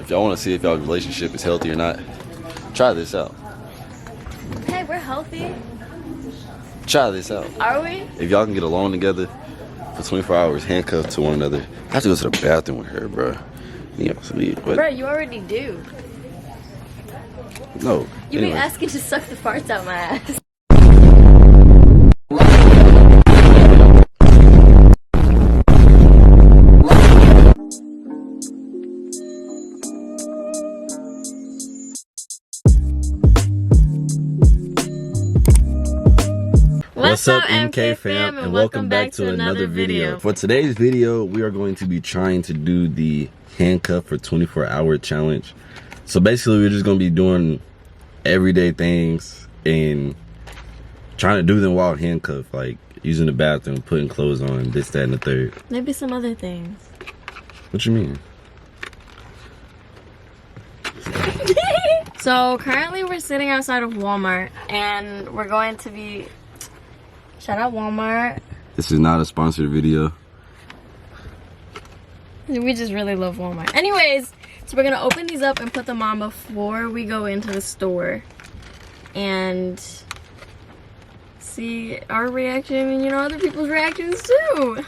if y'all want to see if y'all relationship is healthy or not, try this out. Hey, we're healthy. Try this out. Are we? If y'all can get alone together for 24 hours, handcuffed to one another. I have to go to the bathroom with her, bro. Yeah, bro, you already do. No. You be asking to suck the farts out my ass. What's up, MK fam, and welcome back to another video. For today's video, we are going to be trying to do the handcuff for 24-hour challenge. So basically, we're just going to be doing everyday things and trying to do them while handcuffed, like using the bathroom, putting clothes on, this, that, and the third. Maybe some other things. What you mean? So currently we're sitting outside of Walmart and we're going to be... Shout out Walmart. This is not a sponsored video. We just really love Walmart. Anyways, so we're gonna open these up and put them on before we go into the store and see our reaction and, you know, other people's reactions too.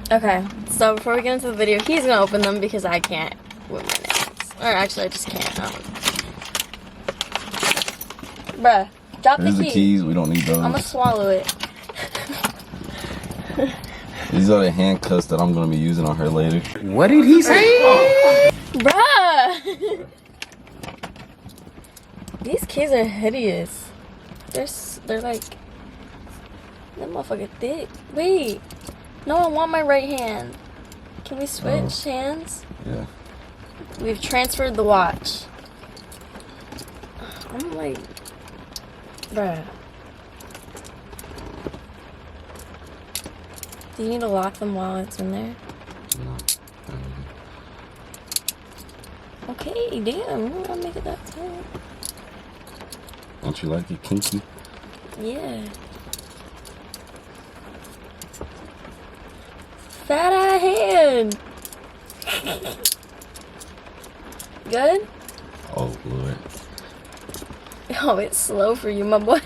Okay, so before we get into the video, he's gonna open them because I can't with my nails. Or actually, I just can't. Bruh. Drop There's the keys. We don't need those. I'm gonna swallow it. These are the handcuffs that I'm gonna be using on her later. What did he say? Bruh! These keys are hideous. They're like... That motherfucker thick. Wait. No, I want my right hand. Can we switch hands? Yeah. We've transferred the watch. I'm like... Bruh. Do you need to lock them while it's in there? No. Okay, damn. You don't make it that tight. Don't you like it kinky? Yeah. Fat eye hand. Good? Oh, Lord. Oh, it's slow for you, my boy.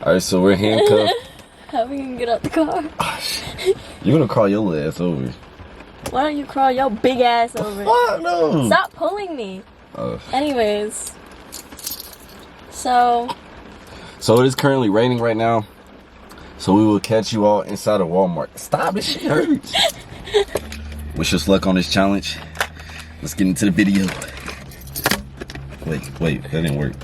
Alright, so we're handcuffed. How are we gonna get out the car? You're gonna crawl your little ass over. Why don't you crawl your big ass over? Fuck no! Stop pulling me. Anyways. So it is currently raining right now. So we will catch you all inside of Walmart. Stop, this shit hurts. Wish us luck on this challenge. Let's get into the video. Wait, that didn't work.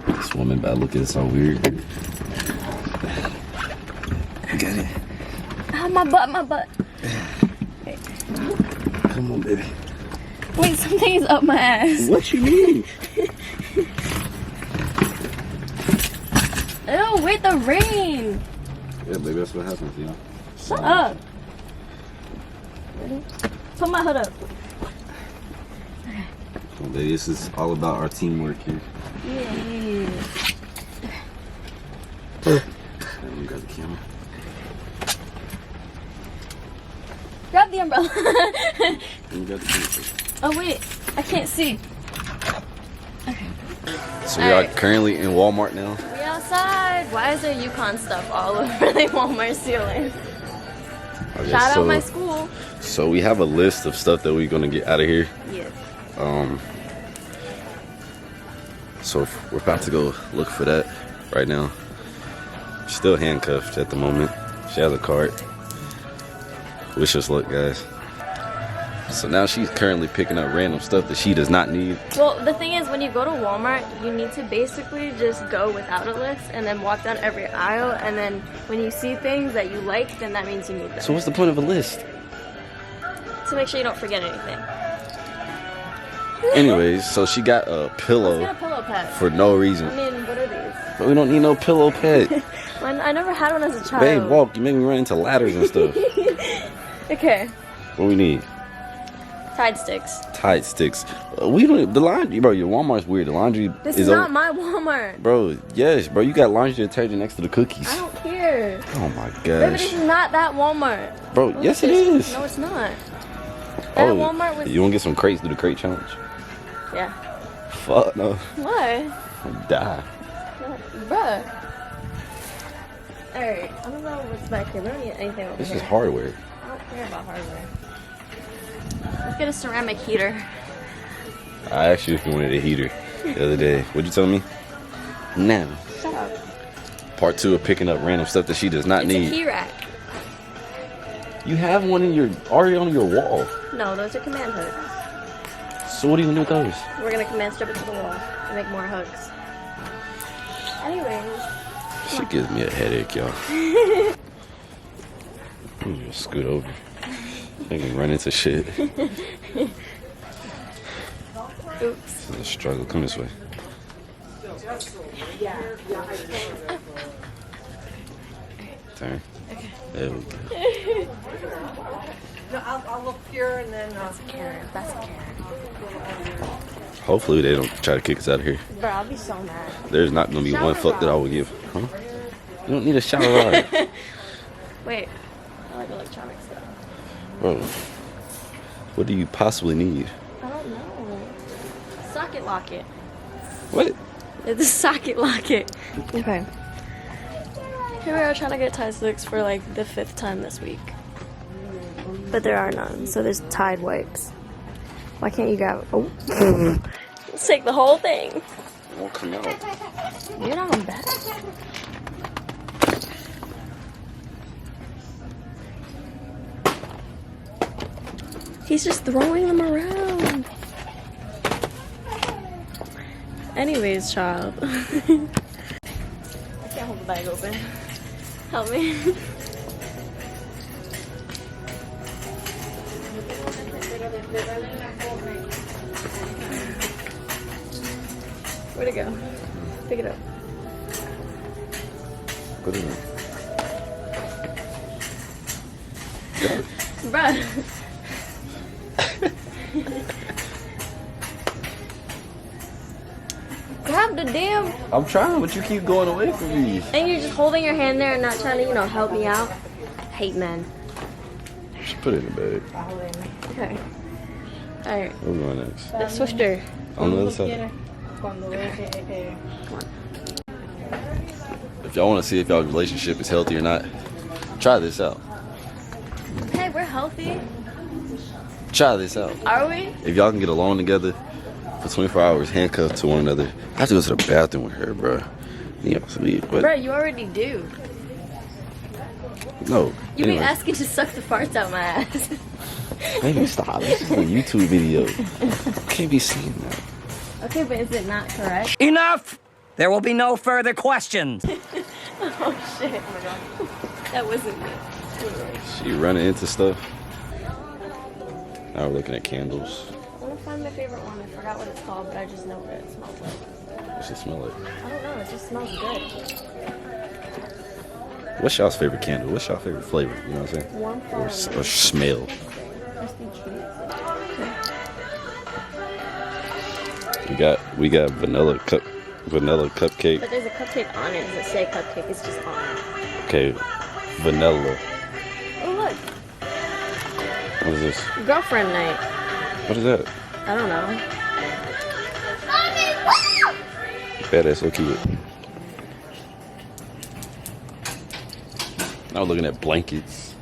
This woman about to look at us all weird. Got it. ah, my butt. Okay. Come on, baby. Wait, something's up my ass. What you mean? Ew, wait, the rain. Yeah, baby, that's what happens, you know. Shut up. Ready? Put my hood up. Okay. Come on, baby, this is all about our teamwork here. Yeah. Let me grab the camera. Grab the umbrella. Let me grab the camera. Oh wait, I can't see. Okay. So we are currently in Walmart now. We outside. Why is there Yukon stuff all over the Walmart ceiling? Okay, Shout out my school. So we have a list of stuff that we're gonna get out of here. Yes. So we're about to go look for that right now. She's still handcuffed at the moment. She has a card. Wish us luck, guys. So now she's currently picking up random stuff that she does not need. Well, the thing is, when you go to Walmart, you need to basically just go without a list and then walk down every aisle, and then when you see things that you like, then that means you need them. So what's the point of a list? To make sure you don't forget anything. Anyways, so she got a pillow, Let's get a pillow pet. For no reason. I mean, what are these? But we don't need no pillow pet. I never had one as a child. Babe, walk. You make me run into ladders and stuff. Okay. What we need? Tide sticks. Tide sticks. We don't. The laundry, bro. Your Walmart's weird. The laundry This is is not my Walmart. Bro, yes, bro. You got laundry detergent next to the cookies. I don't care. Oh my Baby, gosh. this is not that Walmart. Bro, yes it is. No, it's not. That Walmart was. You want to get some crates? Do the crate challenge? Yeah. Fuck no. What? I'll die. Bruh. Alright, I don't know what's back here. We don't need anything over This here. is hardware. I don't care about hardware. Let's get a ceramic heater. I asked you if you wanted a heater the other day. What'd you tell me? No. Shut up. Part 2 of picking up random stuff that she does not It's need. a key rack. You have one in your already on your wall. No, those are command hooks. So what do you gonna do with those? We're gonna command strip it to the wall and make more hooks. Anyways. She gives me a headache, y'all. Let me just scoot over. I can run into shit. Oops. This is a struggle. Come this way. Turn. Okay. There we go. No, I'll look here and then. That's a Karen. That's a Karen. Hopefully they don't try to kick us out of here. Bro, I'll be so mad. There's not gonna be one fuck that I will give. Huh? You don't need a shower rod. Wait. I like electronic stuff. Bro. What do you possibly need? I don't know. Socket locket. What? It's a socket locket. Okay. Here we are trying to get Tide sticks for like the 5th time this week. But there are none, so there's Tide wipes. Why can't you grab? Oh. Let's take the whole thing. It won't come out. You're not on bad. He's just throwing them around. Anyways, child. I can't hold the bag open. Help me. Where'd it go? Pick it up. Put it in. Bruh. Grab the damn. I'm trying, but you keep going away from me. And you're just holding your hand there and not trying to, you know, help me out. Hate men. Just put it in the bag. Okay. Alright. Where we going next? The Swifter. On the other side. Come on. If y'all want to see if y'all's relationship is healthy or not, try this out. Hey, we're healthy. Try this out. Are we? If y'all can get along together for 24 hours, handcuffed to one another. I have to go to the bathroom with her, bro. You know, sleep. But Bro, you already do. no. You Anyway. be asking to suck the farts out my ass. Baby, stop. This is a YouTube video. Can't be seeing that. Okay, but is it not correct? Enough! There will be no further questions. Oh shit. Oh my god. That wasn't me. She running into stuff. Now we're looking at candles. I want to find my favorite one. I forgot what it's called, but I just know what it smells like. What's it smell like? I don't know. It just smells good. What's y'all's favorite candle? What's y'all favorite flavor? You know what I'm saying? Warm Or flower. smell. We got vanilla cupcake. But there's a cupcake on it. Does it say cupcake? It's just on it. Okay, vanilla. Oh look, What is this? girlfriend night. What is that? I don't know. Badass, so cute. Now we're looking at blankets.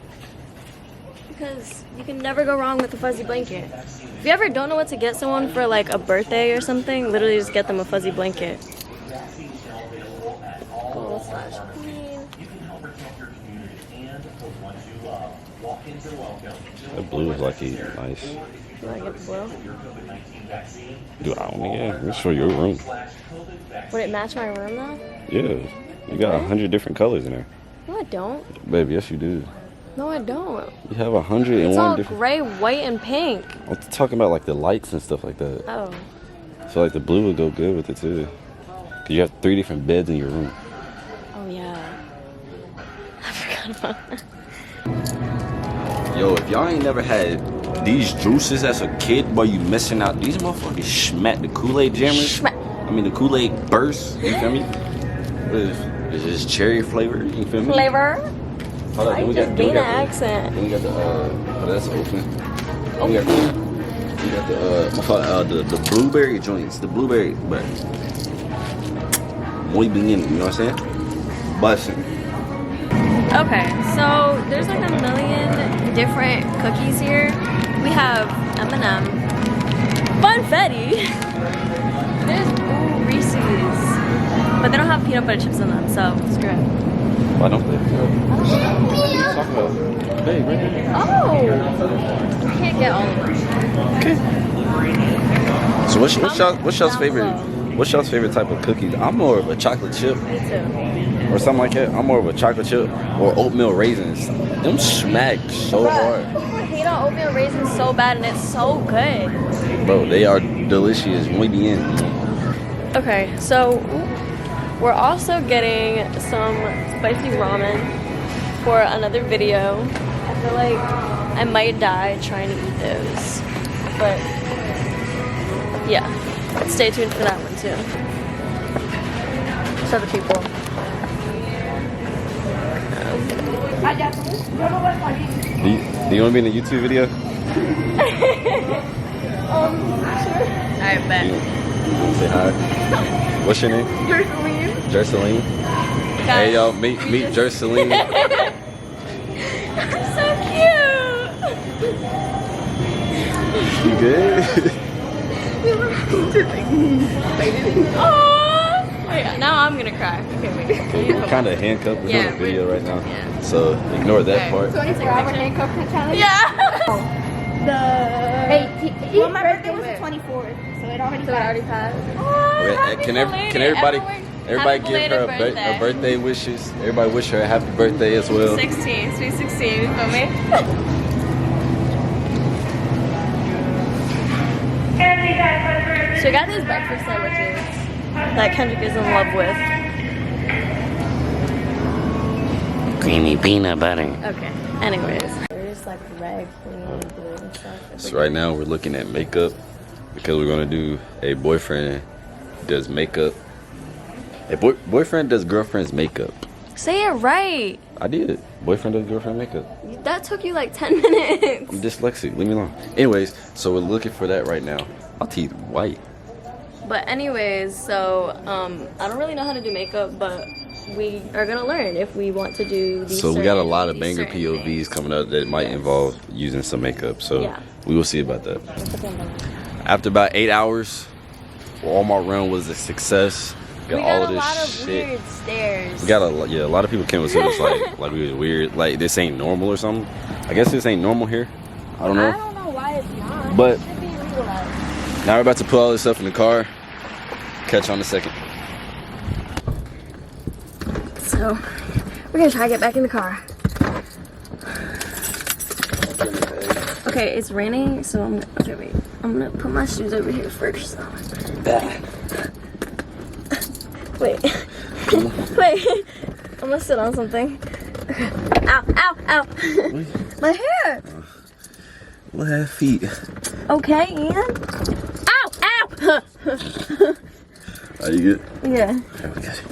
Because you can never go wrong with a fuzzy blanket. If you ever don't know what to get someone for like a birthday or something, literally just get them a fuzzy blanket. Cool / clean. The blue is like nice. You wanna get the blue? Do I want yeah, it's for your room. Would it match my room though? Yeah. You got 100 different colors in there. No, I don't. Baby, yes you do. No, I don't. You have 101 It's all different. gray, white, and pink. I'm talking about like the lights and stuff like that. Oh. So like the blue would go good with it too. Cause you have 3 different beds in your room. Oh yeah. I forgot about that. Yo, if y'all ain't never had these juices as a kid, boy, you missing out. These motherfuckers smack the Kool-Aid jammers. I mean the Kool-Aid burst. You feel me? Is this cherry flavor? You feel me? Flavor. Hold on, I just gain an accent. Then we got the oh, that's open. We got the blueberry joints, the blueberry, but muy bien, you know what I'm saying? Bussin'. Okay, so there's like a million different cookies here. We have M&M, Funfetti, there's Reese's, but they don't have peanut butter chips in them, so screw it. Why don't they? What are you talking about? Hey, right here. Oh! I can't get all of them. Okay. So what's y'all's favorite? Down below. What's y'all's favorite type of cookies? I'm more of a chocolate chip Me too. or something like that. I'm more of a chocolate chip or oatmeal raisins. Them smack so hard. People hate on oatmeal raisins so bad and it's so good. Bro, they are delicious. Muy bien. Okay, so we're also getting some spicy ramen for another video. I feel like I might die trying to eat those. But yeah, stay tuned for that one too. So the people. Do you want to be in a YouTube video? Sure. Alright, bet. Say hi. What's your name? Jerseline. Hey y'all, meet Jerseline. So cute. You good? Oh, wait, now I'm gonna cry. Okay, wait. We're kind of handcuffed. We're doing a video right now, Yeah. so ignore that part. 24-hour handcuff challenge. Yeah. Well, my birthday was the 24th, so it already passed. Oh, Okay, happy can belated. everybody Happy give her belated a birthday wishes? Everybody wish her a happy birthday as well. 16, sweet 16, you feel me? So we got these breakfast sandwiches that Kendrick is in love with. Creamy peanut butter. Okay, anyways. We're just like rag cleaning, doing stuff. So right now we're looking at makeup because we're gonna do a boyfriend does makeup. A boyfriend does girlfriend's makeup. Say it right. I did. Boyfriend does girlfriend makeup. That took you like 10 minutes. I'm dyslexic. Leave me alone. Anyways, so we're looking for that right now. My teeth white. But anyways, so I don't really know how to do makeup, but we are gonna learn if we want to do these. So we got a lot of these banger certain POVs things. coming up that might involve using some makeup. So Yeah. we will see about that. After about 8 hours, all my run was a success. We Got got all a of this lot of shit. weird stairs. We got a lot of people came and said it's like we was weird. Like this ain't normal or something. I guess this ain't normal here. I don't know. I don't know why it's not. But- it should be legalized. Now we're about to put all this stuff in the car. Catch you on a second. So we're gonna try to get back in the car. Okay, it's raining, so I'm gonna put my shoes over here first. So. Wait. Wait. I'm gonna sit on something. Ow, ow, ow. My hair. Left feet. Okay, Ian. Ow, ow. Are you good? Yeah. Okay, we got it.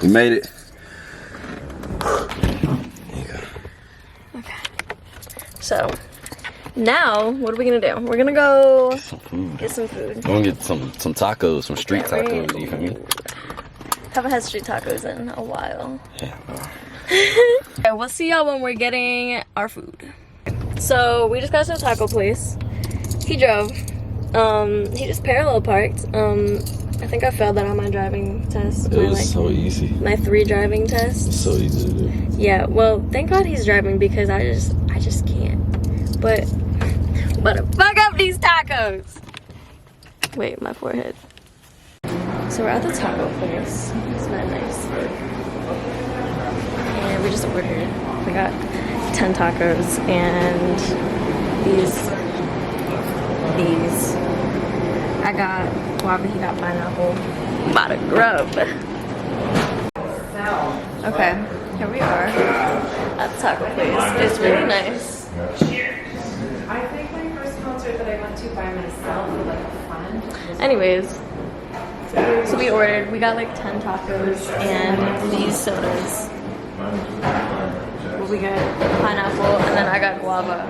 We made it. There you go. Okay. So now, what are we gonna do? We're gonna go Some food. get some food. We're gonna get some tacos, some street Yeah, we're tacos. gonna- You feel me? Haven't had street tacos in a while. Yeah. Okay, we'll see y'all when we're getting our food. So we just got to a taco place. He drove. He just parallel parked. I think I failed that on my driving test. It was so easy. My 3 driving tests. So easy to do. Yeah, well, thank God he's driving because I just can't. But fuck up these tacos. Wait, my forehead. So we're at the taco place. It's not nice. And we just ordered. We got 10 tacos and these. I got guava, he got pineapple. I'm about to grub. Okay, here we are at the taco place. It's really nice. I think my first concert that I went to by myself with like a friend was Anyways, so we ordered, we got like 10 tacos and these sodas. What we got? Pineapple, and then I got guava.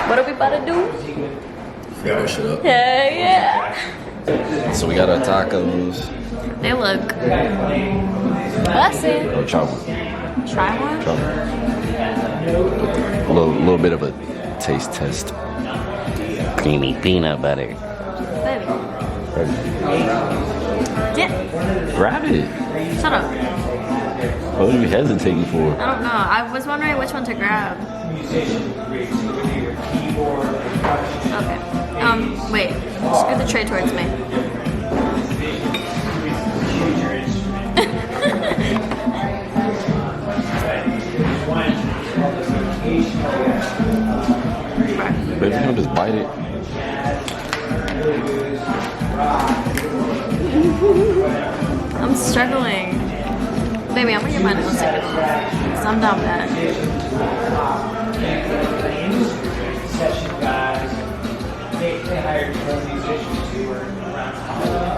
What are we about to do? Finish it up. Yeah. So we got our tacos. They look. Let's see. Oh, try one. Try one? Try one. A little bit of a taste test. Creamy peanut butter. Baby. Get. Grab it. Shut up. What are you hesitating for? I don't know. I was wondering which one to grab. Okay. Wait. Scoot the tray towards me. Baby, you don't just bite it. I'm struggling. Baby, I'm gonna get my nails taken off. Cause I'm down bad.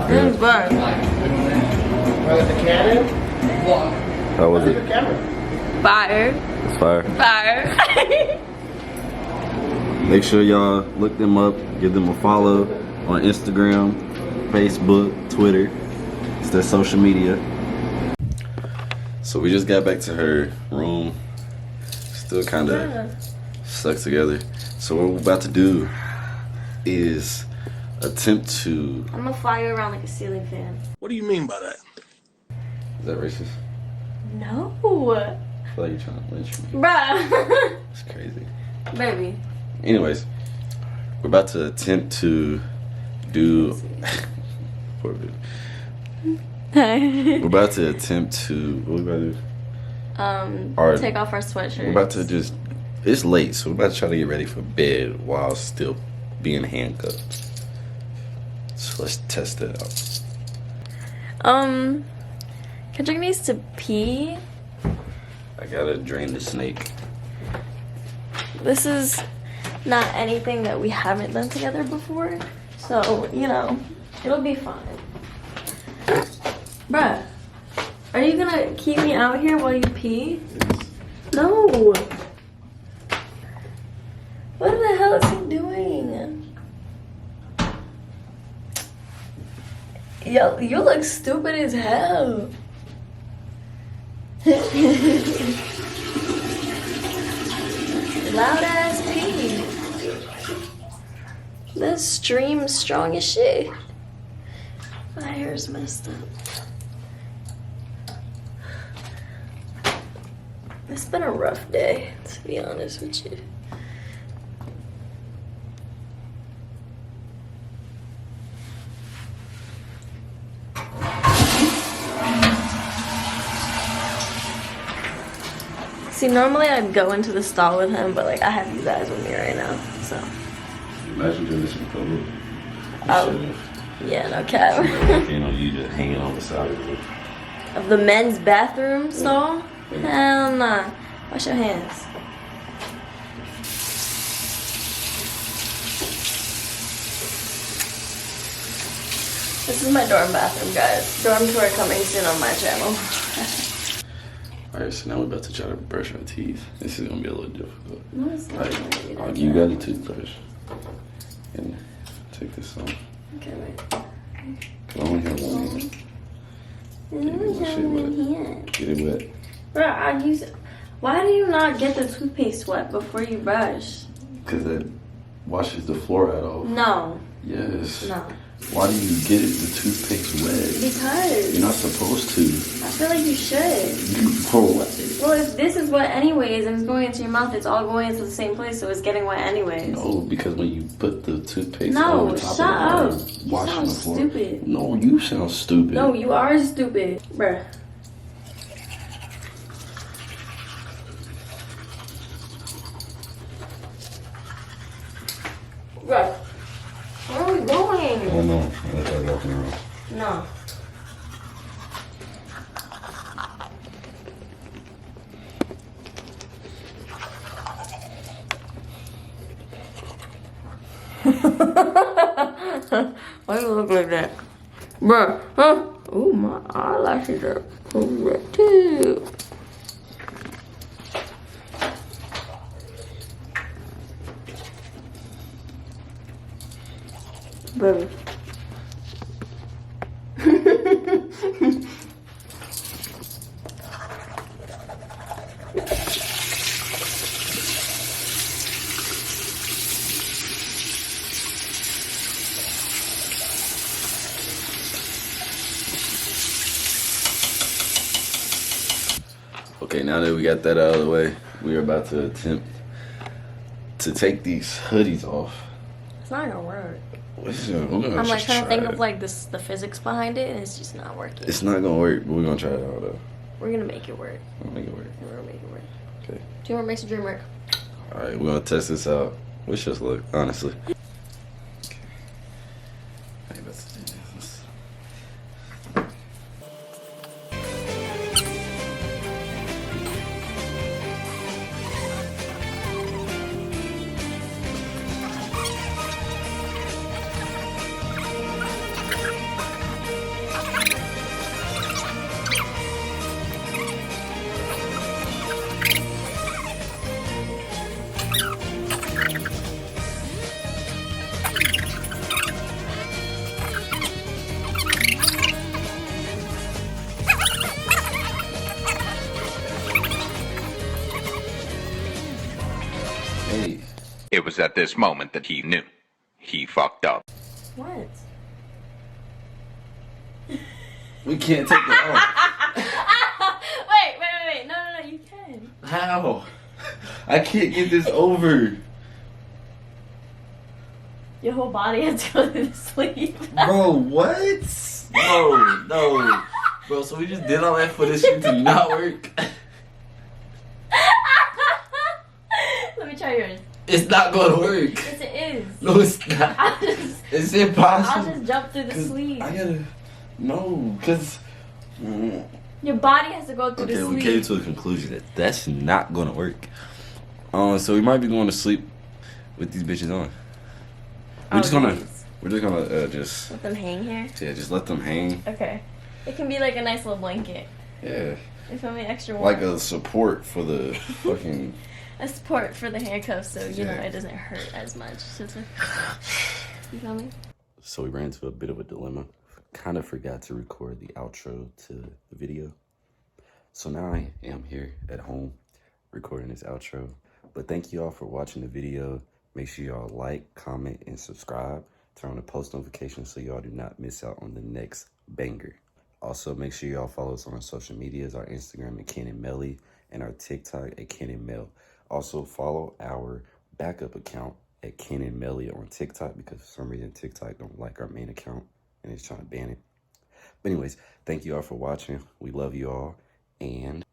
This is good. How was it? Fire. It's fire. Fire. Make sure y'all look them up, give them a follow on Instagram, Facebook, Twitter. It's their social media. So we just got back to her room. Still kind of stuck together. So what we're about to do is attempt to... I'm gonna fly you around like a ceiling fan. What do you mean by that? Is that racist? No. I feel like you're trying to lynch me. Bruh. It's crazy. Baby. Anyways, we're about to attempt to do... Poor baby. We're about to attempt to... What we about to do? Take off our sweatshirts. We're about to just... It's late, so we're about to try to get ready for bed while still being handcuffed. So let's test it out. Kendrick needs to pee. I gotta drain the snake. This is not anything that we haven't done together before. So, you know, it'll be fine. Bruh, are you gonna keep me out here while you pee? No. What the hell is he doing? Yo, you look stupid as hell. Loud ass pee. This stream's strong as shit. My hair's messed up. It's been a rough day, to be honest with you. See, normally I'd go into the stall with him, but like I have you guys with me right now, so. Imagine doing this in public. Oh, yeah, no cap. You know, you just hanging on the side of it. Of the men's bathroom stall? Hell nah. Wash your hands. This is my dorm bathroom, guys. Dorm tour coming soon on my channel. Alright, so now we're about to try to brush our teeth. This is gonna be a little difficult. No, it's not gonna be that You bad. got a toothbrush. And take this off. Okay, wait. I only have one hand. Get it wet. Bro, I use it. Why do you not get the toothpaste wet before you brush? Because that washes the fluoride off. No. Yes. No. Why do you get the toothpaste wet? Because. You're not supposed to. I feel like you should. For what? Well, if this is wet anyways and it's going into your mouth, it's all going into the same place, so it's getting wet anyways. No, because when you put the toothpaste No, over top shut up. of the You washing sound the floor. stupid. No, you sound stupid. No, you are stupid. Bruh. Bruh. Where are we going? Oh no, I was walking around. No. Why do you look like that? Bruh, huh? Oh, my eyelashes are correct too. Baby. Okay, now that we got that out of the way, we are about to attempt to take these hoodies off. It's not gonna work. I'm like trying to think of like the physics behind it, and it's just not working. It's not gonna work, but we're gonna try it out though. We're gonna make it work. We'll make it work. We're gonna make it work. Okay. Teamwork makes the dream work. All right, we're gonna test this out. Wish us luck, honestly. Okay. I ain't about to do this. Hey. It was at this moment that he knew. He fucked up. What? We can't take it off. wait. No, you can. How? I can't get this over. Your whole body has to go to the sleep. Bro, what? No. Bro, so we just did all that for this shit to not work? Let me try yours. It's not gonna work. Yes, it is. No, it's not. It's impossible. I'll just jump through the sleeve. I gotta. No, because. Your body has to go through the sleeve. Okay, we came to a conclusion that that's not gonna work. So we might be going to sleep with these bitches on. We're just gonna just let them hang here. Yeah, just let them hang. Okay, it can be like a nice little blanket. Yeah. You feel me? Extra warm. Like a support for the fucking. A support for the handcuffs, so you know it doesn't hurt as much. So it's like, you feel me? So we ran into a bit of a dilemma. Kind of forgot to record the outro to the video. So now I am here at home recording this outro. But thank you all for watching the video. Make sure y'all like, comment, and subscribe. Turn on the post notifications so y'all do not miss out on the next banger. Also, make sure y'all follow us on our social medias, our Instagram at Ken and Melly, and our TikTok at Ken and Mel. Also, follow our backup account at Ken and Melly on TikTok because for some reason TikTok don't like our main account and it's trying to ban it. But anyways, thank you all for watching. We love you all, and